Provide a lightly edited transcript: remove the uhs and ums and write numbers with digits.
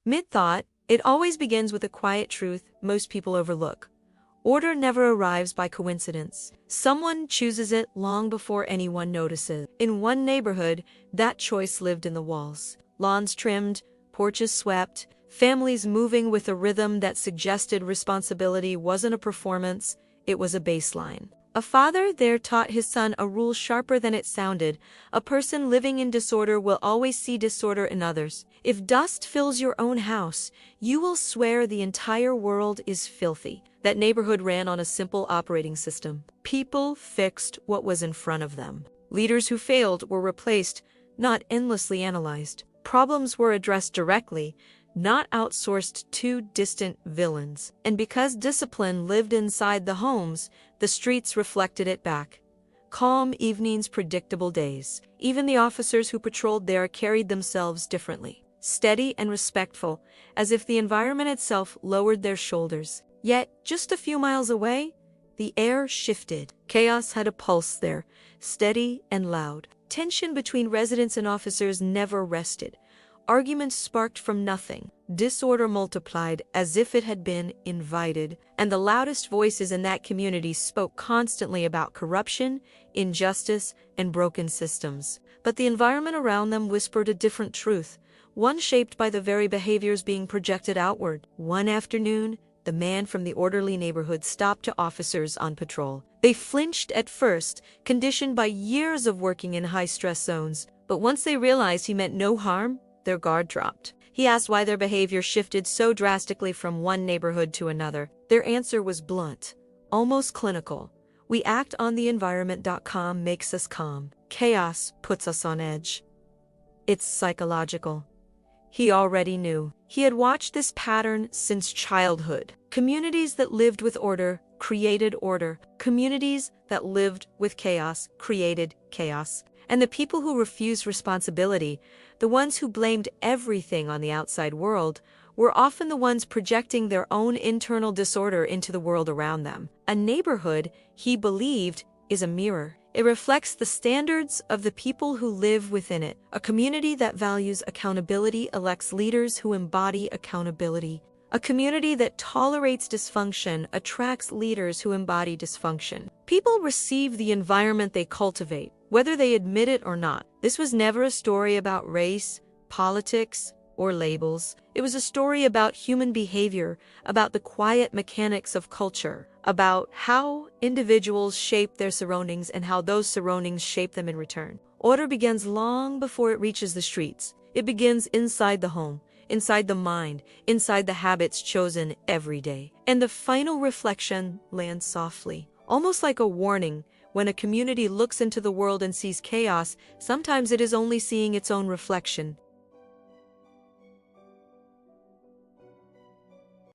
Mid-thought, it always begins with a quiet truth most people overlook. Order never arrives by coincidence. Someone chooses it long before anyone notices. In one neighborhood, that choice lived in the walls. Lawns trimmed, porches swept, families moving with a rhythm that suggested responsibility wasn't a performance, it was a baseline. A father there taught his son a rule sharper than it sounded: a person living in disorder will always see disorder in others. If dust fills your own house, you will swear the entire world is filthy. That neighborhood ran on a simple operating system. People fixed what was in front of them. Leaders who failed were replaced, not endlessly analyzed. Problems were addressed directly, not outsourced to distant villains. And because discipline lived inside the homes, the streets reflected it back. Calm evenings, predictable days. Even the officers who patrolled there carried themselves differently. Steady and respectful, as if the environment itself lowered their shoulders. Yet, just a few miles away, the air shifted. Chaos had a pulse there, steady and loud. Tension between residents and officers never rested. Arguments sparked from nothing. Disorder multiplied as if it had been invited. And the loudest voices in that community spoke constantly about corruption, injustice, and broken systems. But the environment around them whispered a different truth, one shaped by the very behaviors being projected outward. One afternoon, the man from the orderly neighborhood stopped to officers on patrol. They flinched at first, conditioned by years of working in high-stress zones. But once they realized he meant no harm, their guard dropped. He asked why their behavior shifted so drastically from one neighborhood to another. Their answer was blunt, almost clinical. We act on the environment. Calm makes us calm. Chaos puts us on edge. It's psychological. He already knew. He had watched this pattern since childhood. Communities that lived with order created order. Communities that lived with chaos created chaos. And the people who refused responsibility, the ones who blamed everything on the outside world, were often the ones projecting their own internal disorder into the world around them. A neighborhood, he believed, is a mirror. It reflects the standards of the people who live within it. A community that values accountability elects leaders who embody accountability. A community that tolerates dysfunction attracts leaders who embody dysfunction. People receive the environment they cultivate, whether they admit it or not. This was never a story about race, politics, or labels. It was a story about human behavior, about the quiet mechanics of culture, about how individuals shape their surroundings and how those surroundings shape them in return. Order begins long before it reaches the streets. It begins inside the home, inside the mind, inside the habits chosen every day. And the final reflection lands softly, almost like a warning. When a community looks into the world and sees chaos, sometimes it is only seeing its own reflection.